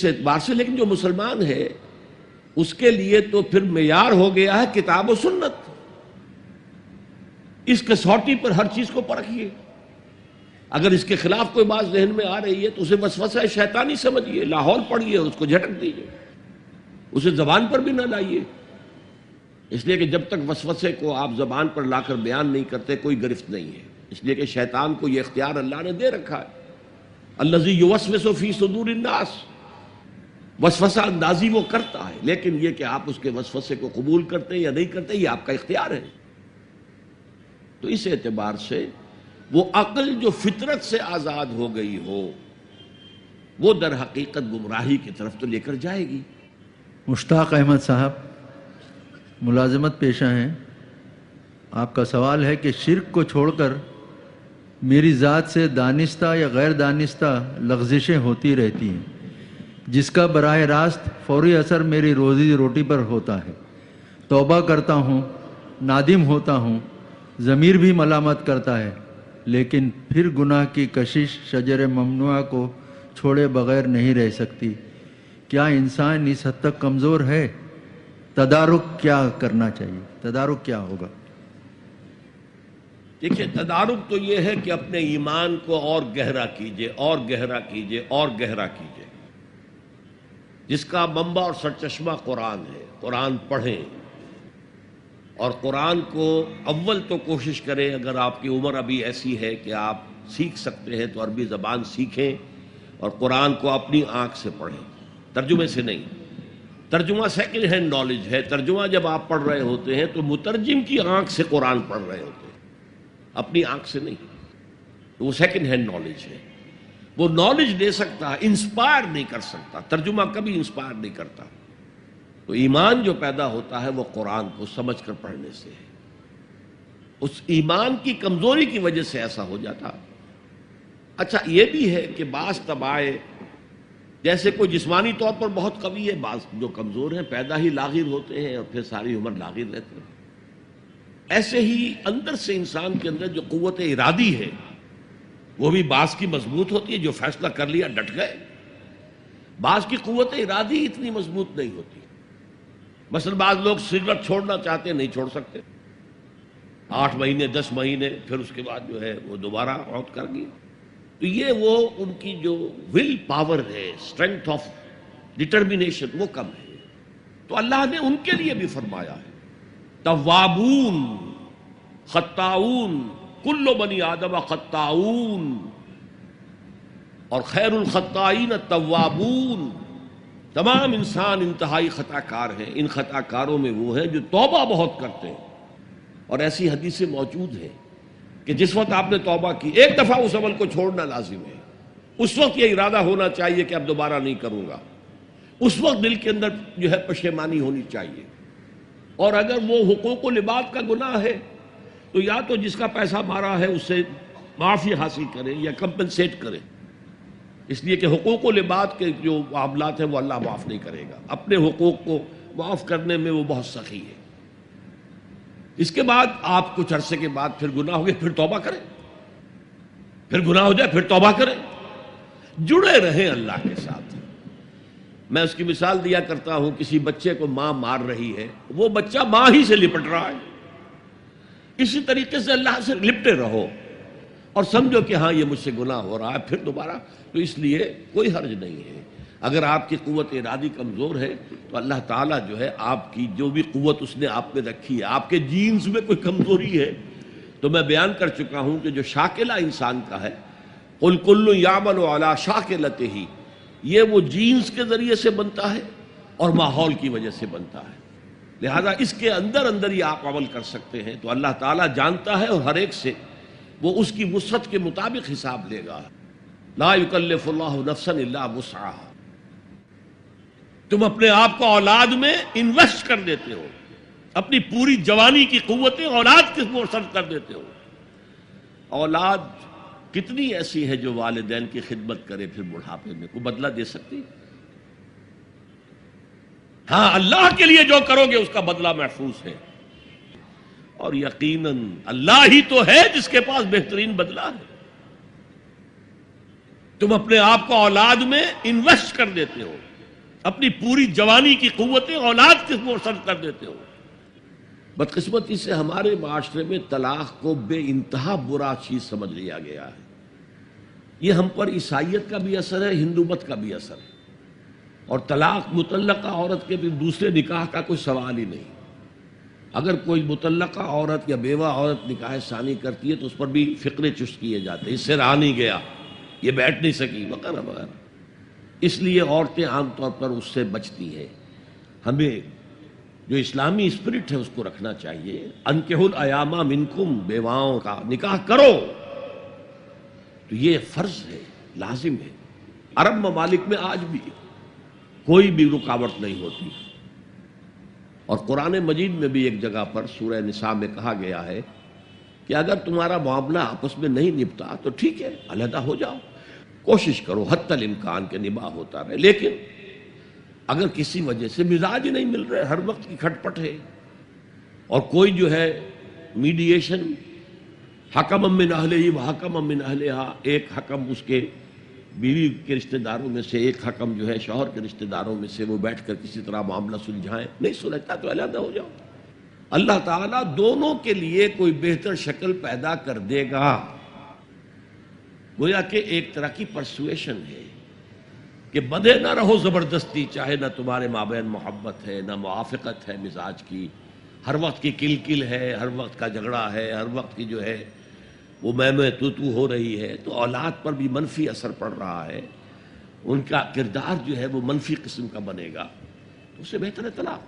اس اعتبار سے لیکن جو مسلمان ہے اس کے لیے تو پھر معیار ہو گیا ہے کتاب و سنت. اس کسوٹی پر ہر چیز کو پرکھیے. اگر اس کے خلاف کوئی بات ذہن میں آ رہی ہے تو اسے وسوسہ شیطانی سمجھیے، لاہور پڑھیے، اس کو جھٹک دیجیے، اسے زبان پر بھی نہ لائیے. اس لیے کہ جب تک وسوسے کو آپ زبان پر لا کر بیان نہیں کرتے کوئی گرفت نہیں ہے. اس لیے کہ شیطان کو یہ اختیار اللہ نے دے رکھا ہے. الذی یوسوس فی صدور الناس، وسوسہ اندازی وہ کرتا ہے، لیکن یہ کہ آپ اس کے وسوسے کو قبول کرتے یا نہیں کرتے یہ آپ کا اختیار ہے. تو اس اعتبار سے وہ عقل جو فطرت سے آزاد ہو گئی ہو وہ در حقیقت گمراہی کی طرف تو لے کر جائے گی. مشتاق احمد صاحب ملازمت پیشہ ہیں. آپ کا سوال ہے کہ شرک کو چھوڑ کر میری ذات سے دانستہ یا غیر دانستہ لغزشیں ہوتی رہتی ہیں جس کا براہ راست فوری اثر میری روزی روٹی پر ہوتا ہے. توبہ کرتا ہوں، نادم ہوتا ہوں، ضمیر بھی ملامت کرتا ہے، لیکن پھر گناہ کی کشش شجر ممنوعہ کو چھوڑے بغیر نہیں رہ سکتی. کیا انسان اس حد تک کمزور ہے؟ تدارک کیا کرنا چاہیے؟ تدارک کیا ہوگا؟ دیکھیے، تدارک تو یہ ہے کہ اپنے ایمان کو اور گہرا کیجئے، اور گہرا کیجئے، اور گہرا کیجئے. جس کا منبع اور سرچشمہ قرآن ہے. قرآن پڑھیں اور قرآن کو اول تو کوشش کریں، اگر آپ کی عمر ابھی ایسی ہے کہ آپ سیکھ سکتے ہیں تو عربی زبان سیکھیں اور قرآن کو اپنی آنکھ سے پڑھیں، ترجمے سے نہیں. ترجمہ سیکنڈ ہینڈ نالج ہے. ترجمہ جب آپ پڑھ رہے ہوتے ہیں تو مترجم کی آنکھ سے قرآن پڑھ رہے ہوتے ہیں، اپنی آنکھ سے نہیں. وہ سیکنڈ ہینڈ نالج ہے. وہ نالج دے سکتا ہے، انسپائر نہیں کر سکتا. ترجمہ کبھی انسپائر نہیں کرتا. تو ایمان جو پیدا ہوتا ہے وہ قرآن کو سمجھ کر پڑھنے سے ہے. اس ایمان کی کمزوری کی وجہ سے ایسا ہو جاتا. اچھا یہ بھی ہے کہ بعض طبائع جیسے کوئی جسمانی طور پر بہت قوی ہے، بعض جو کمزور ہیں پیدا ہی لاغر ہوتے ہیں اور پھر ساری عمر لاغر رہتے ہیں. ایسے ہی اندر سے انسان کے اندر جو قوت ارادی ہے وہ بھی بعض کی مضبوط ہوتی ہے، جو فیصلہ کر لیا ڈٹ گئے. بعض کی قوت ارادی اتنی مضبوط نہیں ہوتی. مثلا بعض لوگ سگریٹ چھوڑنا چاہتے ہیں، نہیں چھوڑ سکتے. 8 مہینے 10 مہینے پھر اس کے بعد جو ہے وہ دوبارہ عود کر گئی. تو یہ وہ ان کی جو ول پاور ہے، اسٹرینتھ آف ڈٹرمینیشن وہ کم ہے. تو اللہ نے ان کے لیے بھی فرمایا ہے توابون خطاؤون کل بنی آدم خطاؤون، اور خیر الخطائین التوابون. تمام انسان انتہائی خطا کار ہیں. ان خطا کاروں میں وہ ہیں جو توبہ بہت کرتے ہیں. اور ایسی حدیثیں موجود ہیں کہ جس وقت آپ نے توبہ کی، ایک دفعہ اس عمل کو چھوڑنا لازم ہے. اس وقت یہ ارادہ ہونا چاہیے کہ اب دوبارہ نہیں کروں گا. اس وقت دل کے اندر جو ہے پشیمانی ہونی چاہیے. اور اگر وہ حقوق و لباد کا گناہ ہے تو یا تو جس کا پیسہ مارا ہے اس سے معافی حاصل کرے یا کمپنسیٹ کرے. اس لیے کہ حقوق و لباد کے جو معاملات ہیں وہ اللہ معاف نہیں کرے گا. اپنے حقوق کو معاف کرنے میں وہ بہت سخی ہے. اس کے بعد آپ کچھ عرصے کے بعد پھر گناہ ہو گئے، پھر توبہ کریں. پھر گناہ ہو جائے پھر توبہ کریں. جڑے رہیں اللہ کے ساتھ. میں اس کی مثال دیا کرتا ہوں، کسی بچے کو ماں مار رہی ہے، وہ بچہ ماں ہی سے لپٹ رہا ہے. اسی طریقے سے اللہ سے لپٹے رہو اور سمجھو کہ ہاں یہ مجھ سے گناہ ہو رہا ہے، پھر دوبارہ. تو اس لیے کوئی حرج نہیں ہے. اگر آپ کی قوت ارادی کمزور ہے تو اللہ تعالیٰ جو ہے آپ کی جو بھی قوت اس نے آپ میں رکھی ہے، آپ کے جینز میں کوئی کمزوری ہے تو میں بیان کر چکا ہوں کہ جو شاکلہ انسان کا ہے، قل کل یعمل علی شاکلتہ، یہ وہ جینز کے ذریعے سے بنتا ہے اور ماحول کی وجہ سے بنتا ہے. لہذا اس کے اندر اندر ہی آپ عمل کر سکتے ہیں. تو اللہ تعالیٰ جانتا ہے اور ہر ایک سے وہ اس کی وسعت کے مطابق حساب لے گا. لا یکلف اللہ نفسا الا وسعہا. تم اپنے آپ کو اولاد میں انویسٹ کر دیتے ہو، اپنی پوری جوانی کی قوتیں اولاد کے صرف کر دیتے ہو. اولاد کتنی ایسی ہے جو والدین کی خدمت کرے پھر بڑھاپے میں کوئی بدلہ دے سکتی؟ ہاں، اللہ کے لیے جو کرو گے اس کا بدلہ محفوظ ہے. اور یقیناً اللہ ہی تو ہے جس کے پاس بہترین بدلہ ہے. تم اپنے آپ کو اولاد میں انویسٹ کر دیتے ہو. اپنی پوری جوانی کی قوتیں اولاد کے مسخر کر دیتے ہو. بدقسمتی سے ہمارے معاشرے میں طلاق کو بے انتہا برا چیز سمجھ لیا گیا ہے. یہ ہم پر عیسائیت کا بھی اثر ہے، ہندو مت کا بھی اثر ہے. اور طلاق مطلقہ عورت کے بھی دوسرے نکاح کا کوئی سوال ہی نہیں. اگر کوئی مطلقہ عورت یا بیوہ عورت نکاح ثانی کرتی ہے تو اس پر بھی فقرے چست کیے جاتے ہیں، اس سے رہا نہیں گیا، یہ بیٹھ نہیں سکی وغیرہ وغیرہ. اس لیے عورتیں عام طور پر اس سے بچتی ہیں. ہمیں جو اسلامی اسپرٹ ہے اس کو رکھنا چاہیے. انکحوا الایام منکم، بیواؤں کا نکاح کرو، تو یہ فرض ہے، لازم ہے. عرب ممالک میں آج بھی کوئی بھی رکاوٹ نہیں ہوتی. اور قرآن مجید میں بھی ایک جگہ پر سورہ نساء میں کہا گیا ہے کہ اگر تمہارا معاملہ آپس میں نہیں نپٹا تو ٹھیک ہے، علیحدہ ہو جاؤ، کوشش کرو حتی الامکان کے نباہ ہوتا رہے. لیکن اگر کسی وجہ سے مزاج ہی نہیں مل رہے، ہر وقت کی کھٹپٹ ہے، اور کوئی جو ہے میڈیشن حکم من اہلہ و حکم من اہلہا، ایک حکم اس کے بیوی کے رشتہ داروں میں سے، ایک حکم جو ہے شوہر کے رشتہ داروں میں سے، وہ بیٹھ کر کسی طرح معاملہ سلجھائیں، نہیں سلجھتا تو علیحدہ ہو جاؤ. اللہ تعالیٰ دونوں کے لیے کوئی بہتر شکل پیدا کر دے گا. گویا کہ ایک طرح کی پرسویشن ہے کہ بدے نہ رہو زبردستی، چاہے نہ تمہارے مابین محبت ہے، نہ موافقت ہے مزاج کی، ہر وقت کی کل کل ہے، ہر وقت کا جھگڑا ہے، ہر وقت کی جو ہے وہ میں تو ہو رہی ہے، تو اولاد پر بھی منفی اثر پڑ رہا ہے. ان کا کردار جو ہے وہ منفی قسم کا بنے گا. تو اس سے بہتر ہے طلاق.